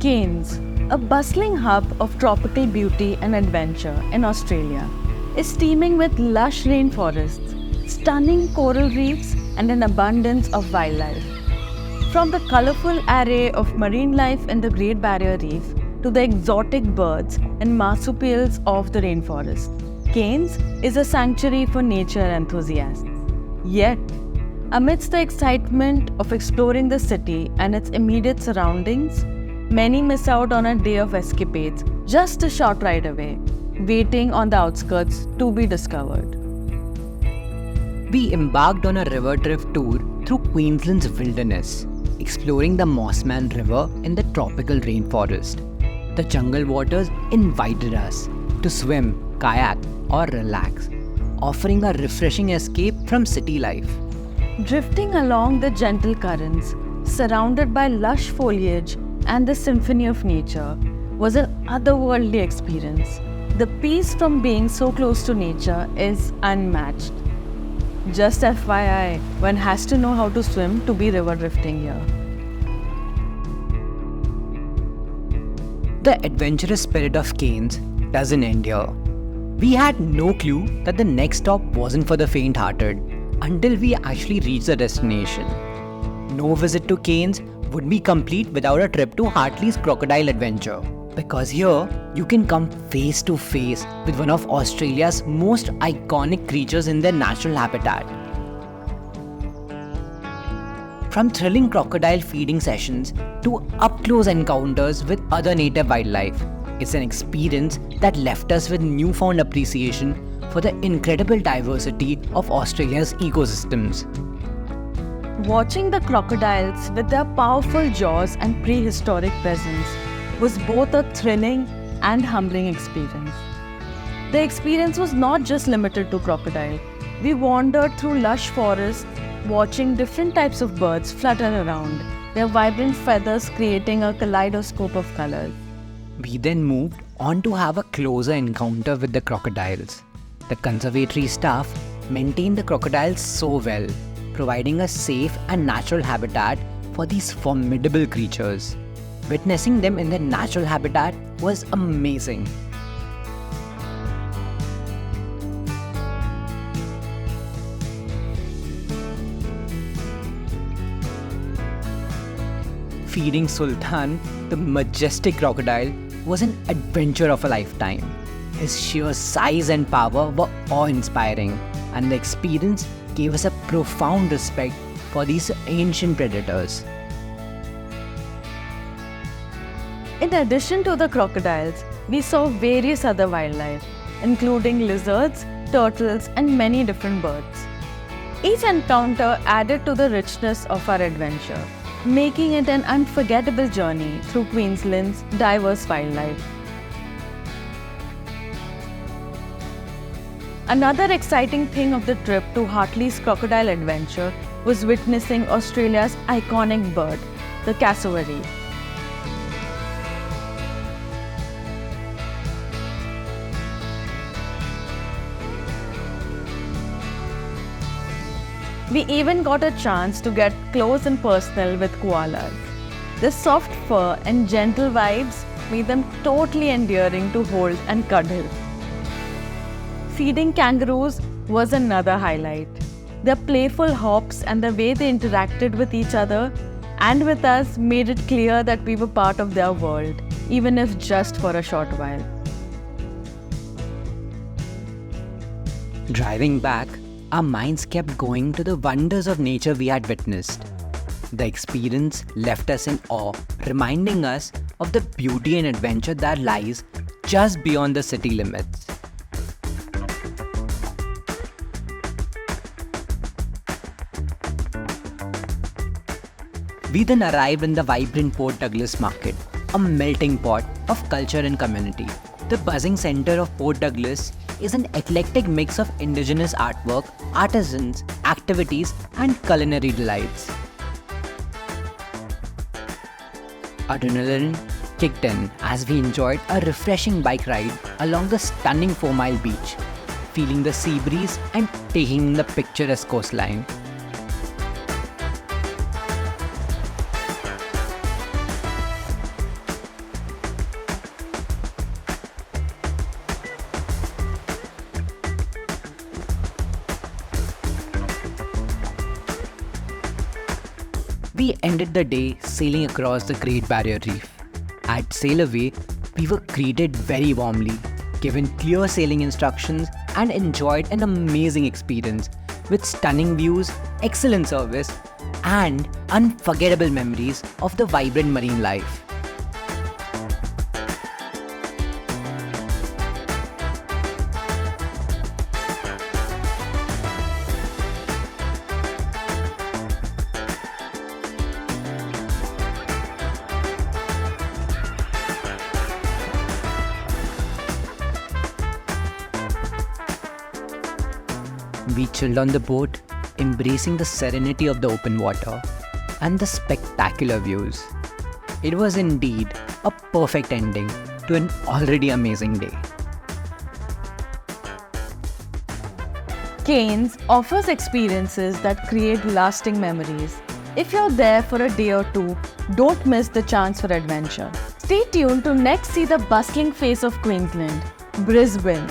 Cairns, a bustling hub of tropical beauty and adventure in Australia, is teeming with lush rainforests, stunning coral reefs, and an abundance of wildlife. From the colorful array of marine life in the Great Barrier Reef to the exotic birds and marsupials of the rainforest, Cairns is a sanctuary for nature enthusiasts. Yet, amidst the excitement of exploring the city and its immediate surroundings, many miss out on a day of escapades just a short ride away, waiting on the outskirts to be discovered. We embarked on a river trip tour through Queensland's wilderness, exploring the Mossman River in the tropical rainforest. The jungle waters invited us to swim, kayak, or relax, offering a refreshing escape from city life. Drifting along the gentle currents, surrounded by lush foliage and the symphony of nature, was an otherworldly experience. The peace from being so close to nature is unmatched. Just FYI, one has to know how to swim to be river drifting here. The adventurous spirit of Cairns doesn't end here. We had no clue that the next stop wasn't for the faint-hearted until we actually reached the destination. No visit to Cairns would be complete without a trip to Hartley's Crocodile Adventure. Because here, you can come face to face with one of Australia's most iconic creatures in their natural habitat. From thrilling crocodile feeding sessions to up-close encounters with other native wildlife, it's an experience that left us with newfound appreciation for the incredible diversity of Australia's ecosystems. Watching the crocodiles with their powerful jaws and prehistoric presence was both a thrilling and humbling experience. The experience was not just limited to crocodile. We wandered through lush forests, watching different types of birds flutter around, their vibrant feathers creating a kaleidoscope of colors. We then moved on to have a closer encounter with the crocodiles. The conservatory staff maintained the crocodiles so well, providing a safe and natural habitat for these formidable creatures. Witnessing them in their natural habitat was amazing. Feeding Sultan, the majestic crocodile, was an adventure of a lifetime. His sheer size and power were awe-inspiring, and the experience gave us a profound respect for these ancient predators. In addition to the crocodiles, we saw various other wildlife, including lizards, turtles, and many different birds. Each encounter added to the richness of our adventure, making it an unforgettable journey through Queensland's diverse wildlife. Another exciting thing of the trip to Hartley's Crocodile Adventure was witnessing Australia's iconic bird, the cassowary. We even got a chance to get close and personal with koalas. Their soft fur and gentle vibes made them totally endearing to hold and cuddle. Feeding kangaroos was another highlight. Their playful hops and the way they interacted with each other and with us made it clear that we were part of their world, even if just for a short while. Driving back, our minds kept going to the wonders of nature we had witnessed. The experience left us in awe, reminding us of the beauty and adventure that lies just beyond the city limits. We then arrived in the vibrant Port Douglas market, a melting pot of culture and community. The buzzing center of Port Douglas is an eclectic mix of indigenous artwork, artisans, activities, and culinary delights. Adrenaline kicked in as we enjoyed a refreshing bike ride along the stunning 4 Mile beach, feeling the sea breeze and taking in the picturesque coastline. We ended the day sailing across the Great Barrier Reef. At Sail Away, we were greeted very warmly, given clear sailing instructions, and enjoyed an amazing experience with stunning views, excellent service, and unforgettable memories of the vibrant marine life. We chilled on the boat, embracing the serenity of the open water and the spectacular views. It was indeed a perfect ending to an already amazing day. Cairns offers experiences that create lasting memories. If you're there for a day or two, don't miss the chance for adventure. Stay tuned to next see the bustling face of Queensland, Brisbane.